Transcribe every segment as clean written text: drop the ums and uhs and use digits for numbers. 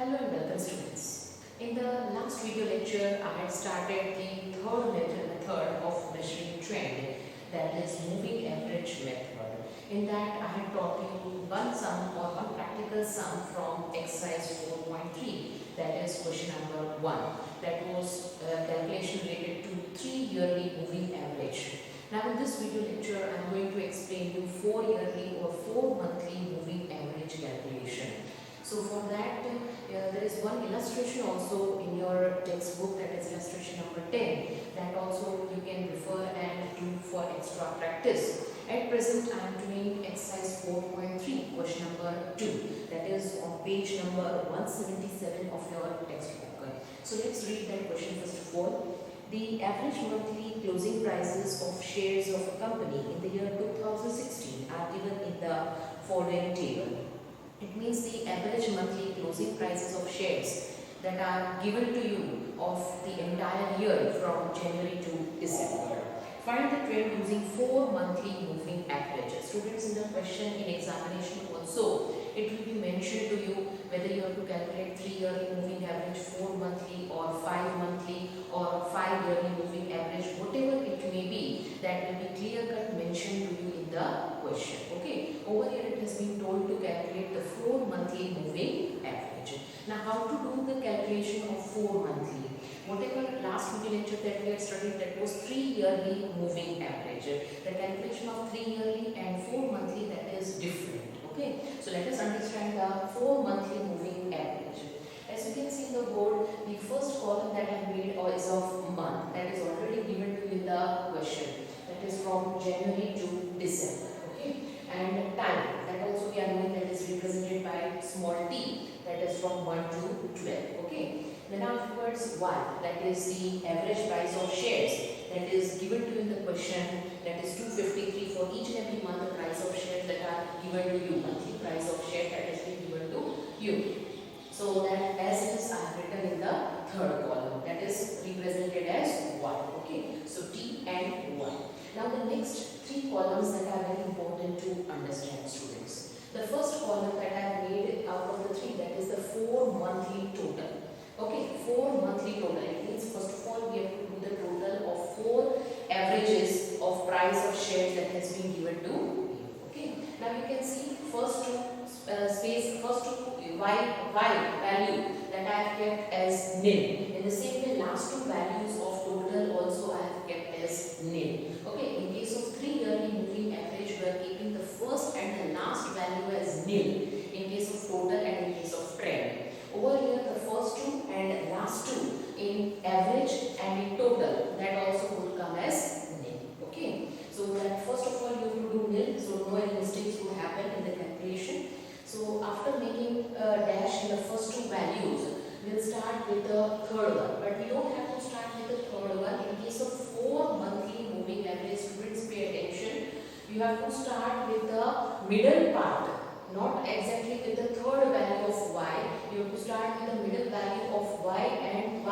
Hello and welcome students. In the last video lecture, I had started the third method of measuring trend, that is moving average method. In that I had taught you one sum or one practical sum from exercise 4.3, that is question number 1. That was calculation related to 3 yearly moving average. Now in this video lecture, I am going to explain you 4 yearly or 4 monthly moving average calculation. So for that, there is one illustration also in your textbook, that is illustration number 10, that also you can refer and do for extra practice. At present I am doing exercise 4.3, question number 2, that is on page number 177 of your textbook. So let's read that question first of all. The average monthly closing prices of shares of a company in the year 2016 are given in the following table. It means the average monthly closing prices of shares that are given to you of the entire year from January to December. Find the trend using 4 monthly moving averages. Students, in the question in examination also, it will be mentioned to you whether you have to calculate 3 yearly moving average, 4 monthly or 5 monthly or 5 yearly moving average, whatever it may be, that will be clear cut mentioned to you in the question. Okay, over here it has been told to calculate the 4 monthly moving average. Now how to do the calculation of 4 monthly? Whatever last video lecture that we had studied, that was 3 yearly moving average. The calculation of 3 yearly and 4 monthly, that is different. Okay, so let us understand the 4 monthly moving average. As you can see in the board, the first column that I made is of month, that is already given to you in the question, that is from January to December. Okay, and time, that also we are knowing, that is represented by small t, that is from 1 to 12. Okay, then afterwards y, that is the average price of shares that is given to you in the question, that is 253 for each and every month. The price of shares that are given to you, monthly price of share that has been given to you. So that as it is, I have written in the third column, that is represented as y. Okay, so t and y. Now the next 3 columns that are very important to understand, students. The first column that I have made out of the 3, that is the 4 monthly total. Okay, 4 monthly total. It means first of all we have to do the total of 4 averages of price of shares that has been given to you. Okay, now you can see first two y value that I have kept as nil. In the same way, last 2 values of total also I have kept as nil. Okay, in case of 3 yearly moving average, we are keeping the first and the last value as nil. In case of total and in case of trend. Over here, the first 2 and last 2 in average and in total, that also would come as nil. Okay, so that first of all you have to do nil, so no any mistakes will happen in the calculation. So after making a dash in the first 2 values, we'll start with the third one, but we don't have to start with the third one. In case of 4 monthly moving average, students pay attention, you have to start with the middle part, not exactly with the third value of y. You have to start with the middle value of y and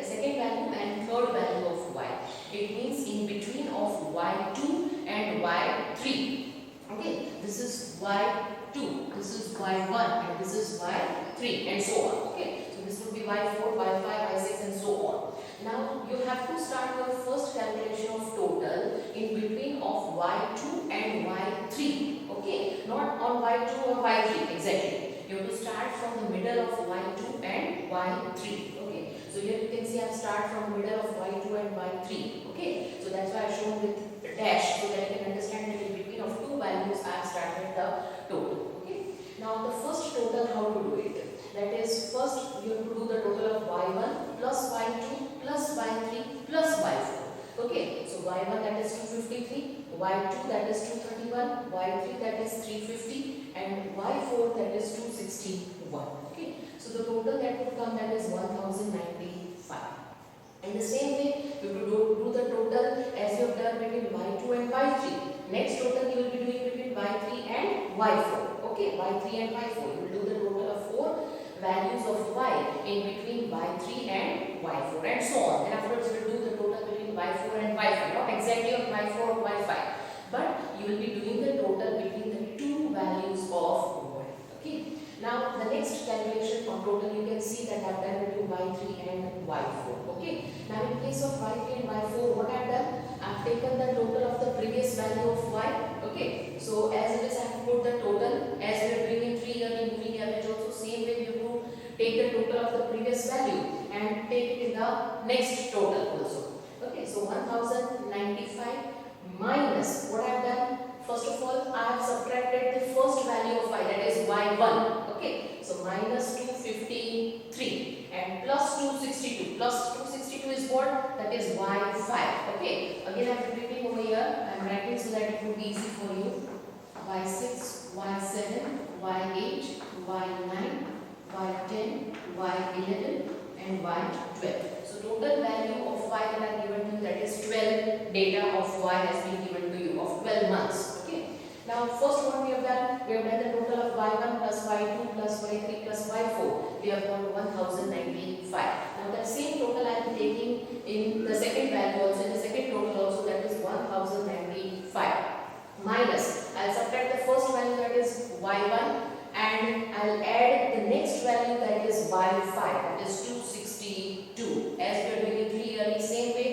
second value and third value of y. It means in between of y2 and y3. Okay, this is y2, this is y1, and this is y3, and so on. Okay, so this would be y4, y5, y6, and so on. Now you have to start your first calculation of total in between of y2 and y3. Okay, not on y2 or y3 exactly. You have to start from the middle of y2 and y3. Okay, so here you can see I start from the middle of y2 and y3. Okay, so that's why I shown with a dash, so that you can understand that in between of 2 values I have started the total. Okay, now the first total, how to do it? That is, first you have to do the total of y1 plus y2 plus y3 plus y4. Okay, so y1 that is 253, y2 that is 231, y3 that is 350, and y4 that is 261. Okay, so the total that would come, that is 1095. In the same way, you have to do the total as you have done between y2 and y3. Next total you will be doing between y3 and y4. Okay, y3 and y4. You will do the total of 4 values of y in between y3 and y4, and so on. Then afterwards you will do the total between y4 and y5. Not exactly on y4 or y5, but you will be doing the total between the 2 values of y. Okay. Now the next calculation on total, you can see that I have done between y3 and y4. Okay. Now in case of y3 and y4, what I have done? I have taken the total of the previous value of y. Okay. So as it is, I have put the total. As we are doing in 3-yearly moving average, also same way we have to take the total of the previous value and take it in the next total also. Okay. So 1095 minus what I have done. First of all, I have subtracted the first value of y, that is y1. Okay, so minus 253 and plus 262. Plus 262 is what? That is y5. Okay, again I am repeating over here. I am writing so that it will be easy for you. y6, y7, y8, y9, y10, y11 and y12. So total value of y that I have given to you, that is 12 data of y has been given to you of 12 months. Now first what we have done the total of y1 plus y2 plus y3 plus y4. We have got 1095. Now that same total I am taking in the second value also, in the second total also, that is 1095 minus, I will subtract the first value, that is y1, and I will add the next value, that is y5, that is 262. As we are doing in 3-yearly, same way.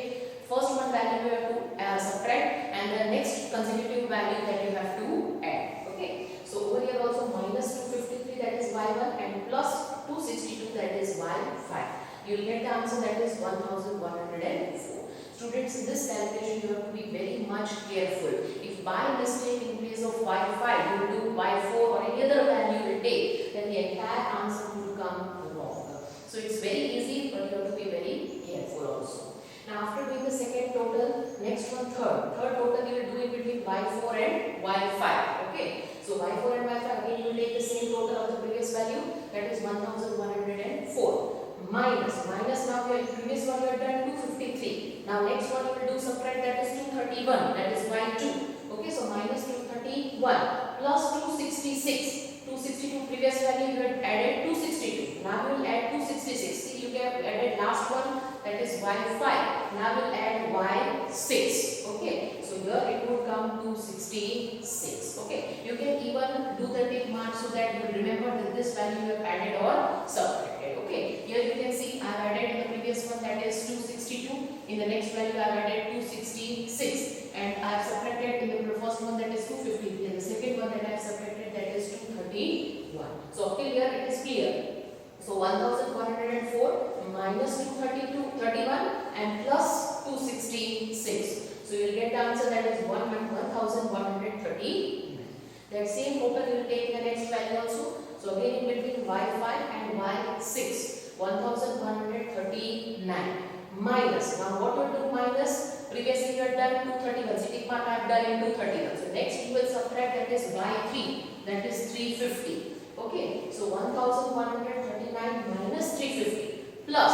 First one value you have to subtract and the next consecutive value that you have to add. Okay. So over here also minus 253, that is y1, and plus 262, that is y5. You will get the answer, that is 1104. Students, in this calculation you have to be very much careful. If by mistake in place of y5 you will do y4 or any other value you will take, then the entire answer will come wrong. So it's very easy, but you have to be very careful also. Now after doing the second total, next one third. Third total you will do it between y4 and y5. Okay. So y4 and y5, again you will take the same total of the previous value, that is 1104. Minus now your previous one you have done 253. Now next one you will do subtract, that is 231, that is y2. Okay, so minus 231 plus 266. 262 previous value you had added 262. Now we will add 266. See, you have added last one, that is y5. Now we will add y6. Okay, so here it would come to 66. Okay, you can even do the tick mark so that you will remember that this value you have added or subtracted. Okay, here you can see I have added in the previous one, that is 262. In the next value I have added 266, and I have subtracted in the first one, that is 250. In the second one that I have subtracted, that is 231. So up till here it is clear. So 1104 minus 231 and plus 266. So you will get the answer, that is 1130. That same total you will take the next value also. So again in between y5 and y6, 1139 minus. Now what will do minus? Previously you had done 231. So tick mark I have done in 231. So next you will subtract, that is y3, that is 350. Okay, so 1139 minus 350 plus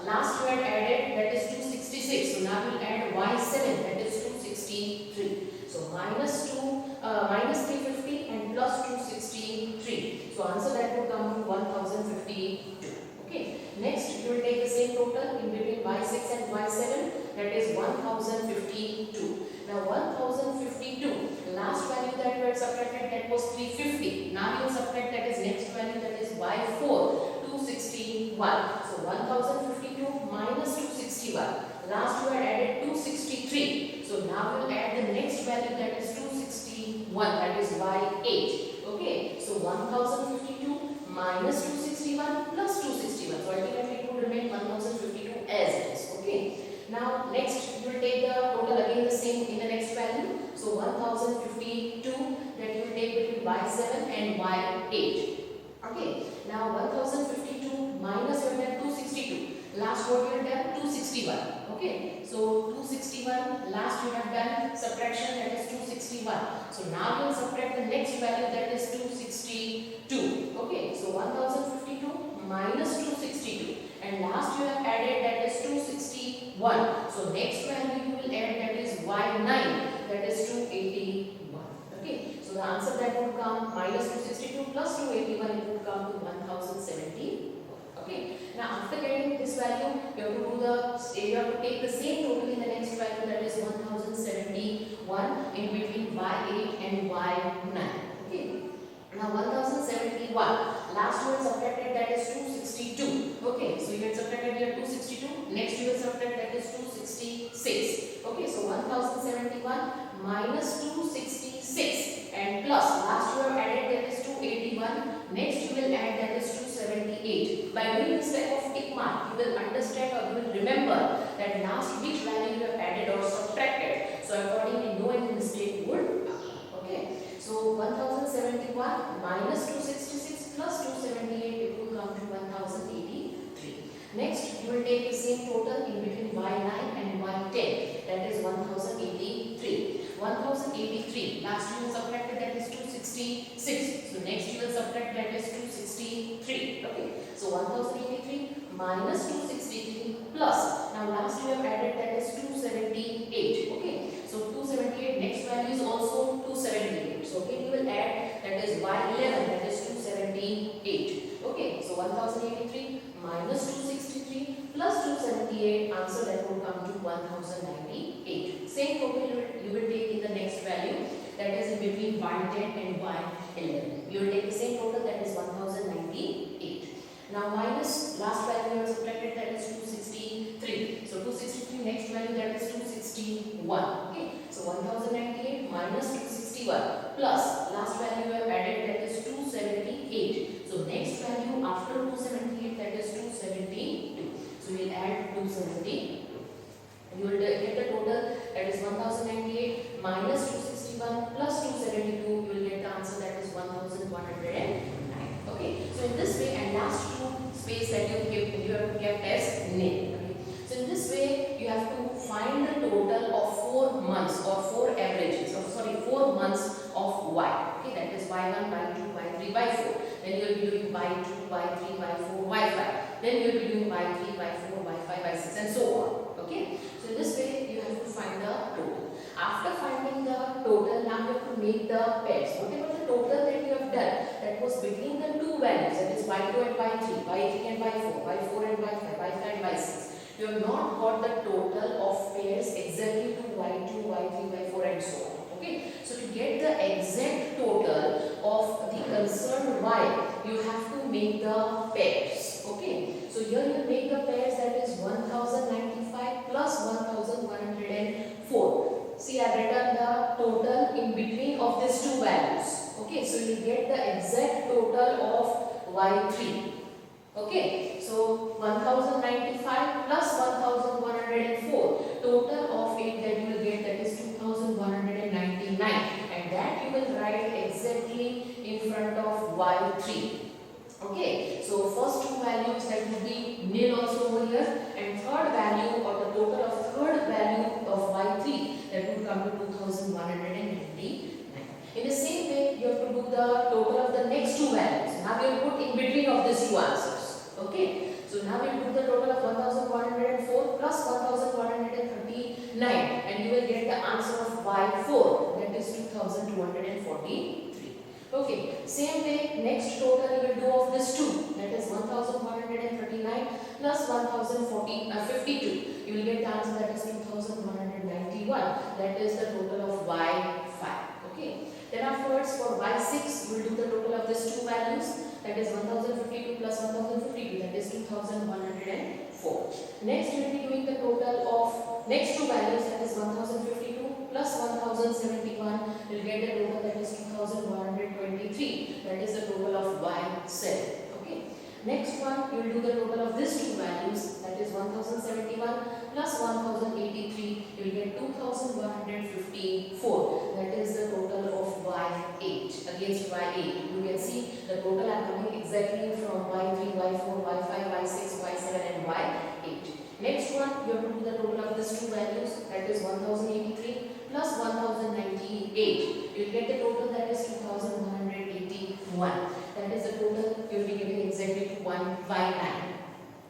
last you had added, that is 266. So now we will add y7, that is 263. So minus 350 and plus 263. So answer that would come to 1052. Okay, next you will take the same total in between y6 and y7, that is 1052. Now 1052, last value that you had subtracted, that was 350. Now you subtract, that is next value, that is y4, 261. So 1052 minus 261. Last you had added 263. So now we will add the next value, that is 261, that is y8. Okay, so 1052 minus 261 plus 261. So ultimately it will remain 1052 as it is. Okay. Now next you will take the total again the same in the next value. So 1052 that you will take between y7 and y8. Okay. Now 1052 minus you have done 262. Last what you have done 261. Okay. So 261 last you have done subtraction, that is 261. So now you will subtract the next value, that is 262. Okay. So 1052 minus 262. And last you have added, that is 261. So next value you will add, that is y9, that is 281. Okay. So the answer that would come minus 262 plus 281, it would come to 1070. Okay. Now after getting this value, you have to take the same total in the next value, that is 1071 in between y8 and y9. Okay. Now 1071, last you have subtracted, that is 262. Okay, so you have subtracted here 262. Next you will subtract, that is 266. Okay, so 1071 minus 266 and plus last you have added, that is 281. Next you will add, that is 278. By doing this type of tick mark, you will understand or you will remember that last which value you have added or subtracted. So accordingly, no any mistake would occur. Okay. So 1071 minus 266 plus 278, it will come to 1083. Next, you will take the same total in between y9 and y10, that is 1083. 1083, last you will subtract, that is 266. So next you will subtract, that is 263. Okay. So 1083 minus 263 plus, now last you have added, that is 278. Okay. So 278, next value is also 278. So again you will add, that is y11, that is 278. Okay, so 1083 minus 263 plus 278, answer that will come to 1098. Same total you will take in the next value, that is in between y10 and y11. You will take the same total, that is 1098. Now minus last value you have subtracted, that is 263. So 263, next value, that is 261. Okay, so 1098 minus 261 plus last value you have added, that is 278. So next value after 278, that is 272. So we will add 272. You will get the total, that is 1098 minus 261 plus 272. You will get the answer, that is 1109. Okay, so in this way, and last two space that you have kept as nil. Okay. So in this way, you have to find the total of 4 months or 4 averages, or sorry, 4 months of y. Okay, that is y1, y2, y3, y4. Then you will be doing y2, y3, y4, y5. Then you will be doing y3, y4, y5, y6, and so on. Okay, so in this way, you have to find the total. After finding the total, now you have to make the pairs. Whatever the total that you have done, that was between the two values, that is y2 and y3, y3 and y4, y4 and y5, y5 and y6. You have not got the total of pairs exactly to y2, y3, y4 and so on. Okay, so to get the exact total of the concerned y, you have to make the pairs. Okay, so here you make the pairs, that is 1095 plus 1104. See, I have written the total in between of these two values. Okay, so you get the exact total of y3. Okay, so 1095 plus 1104, total of it that you will get, that is 2199, and that you will write exactly in front of y3. Okay, so first two values, that will be nil also over here, and third value or the total of third value of y3, that would come to 2199. In the same way, you have to do the total of the next two values. Now we will put in between of these two answers. Okay, so now we will put the total of 1104 plus 1139, and you will get the answer of y4, that is 2243. Okay, same way, next total you will do of this two, that is 1139 plus 1052. You will get the answer, that is 2191. That is the total of y5. Okay. Then afterwards, for y6, you will do the total of these two values, that is 1052 plus 1052, that is 2104. Next, you will be doing the total of next two values, that is 1052 plus 1071. You will get the total, that is 2123. That is the total of y7. Okay. Next one, you will do the total of these two values, that is 1071 plus 1083. You will get 2154. That is the total of y8 against y8. You can see the total are coming exactly from y3, y4, y5, y6, y7 and y8. Next one, you have to do the total of these two values, that is 1083 plus 1098. You will get the total, that is 2181. That is the total you will be giving exactly to y9.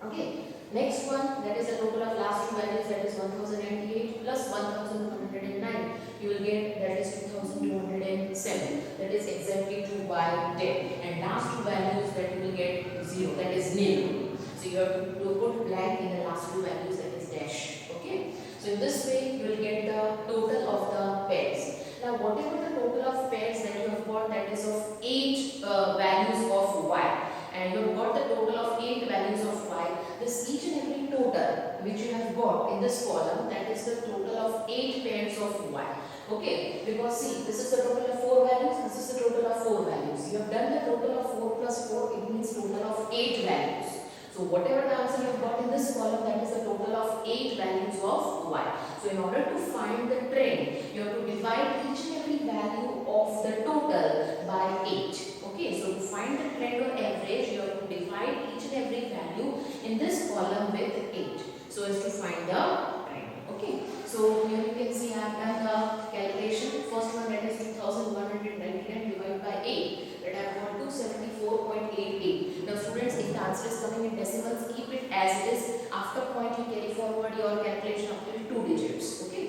Okay. Next one, that is the total of last two values, that is 1098 plus 1109. You will get, that is 2207. That is exactly to y10. And last two values that you will get 0, that is nil. So you have to put blank in the last two values, that is dash. Okay. So in this way you will get the total of the pairs. Now whatever the total of pairs that you have got, that is of 8 values of y. and you have got the total of 8 values of y. This each and every total which you have got in this column, that is the total of 8 pairs of y. Okay, because see, this is the total of 4 values, this is the total of 4 values. You have done the total of 4 plus 4, it means total of 8 values. So whatever the answer you have got in this column, that is the total of 8 values of y. So in order to find the trend, you have to divide each and every value of the total by 8. Okay, so to find the trend or average, you have to divide each and every value in this column with 8. So as to find the trend. Okay, so here you can see I have done the calculation. First one, that is 2199 divided by 8. That I have got 274.88. Now students, if the answer is coming in decimals, keep it as it is. After point, you carry forward your calculation up till 2 digits. Okay.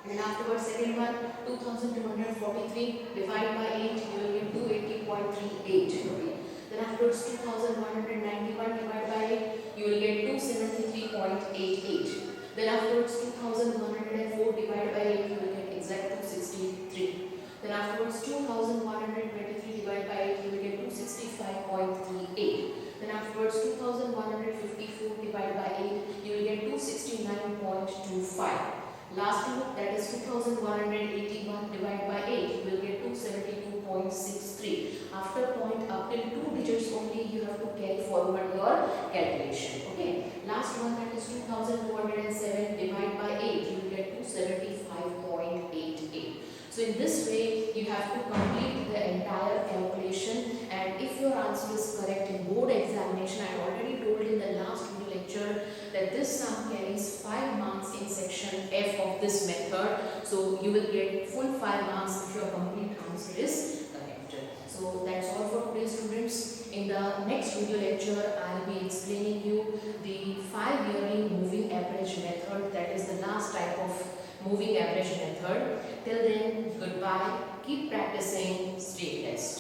And afterwards, second one, 2243 divided by 8, you will get 280.38. Okay. Then afterwards, 2191 divided by 8, you will get 273.88. Then afterwards, 2104 divided by 8, you will get exact 263. Then afterwards, 2123 divided by 8, you will get 265.38. Then afterwards, 2154 divided by 8, you will get 269.25. Last two, that is 2181 divided by 8, you will get 272.63. After point up till 2 digits only, you have to carry forward your calculation. Okay. Last one, that is 2207 divided by 8, you will get 275.88. So in this way, you have to complete the entire calculation, and if your answer is correct in board examination, I already told in the last video lecture that this sum carries 5 marks in section F of this method. So you will get full 5 marks if your complete answer is correct. So that's all for today, students. In the next video lecture, I will be explaining you the 5-yearly moving average method, that is the last type of moving average method. Till then, goodbye, keep practicing, stay blessed.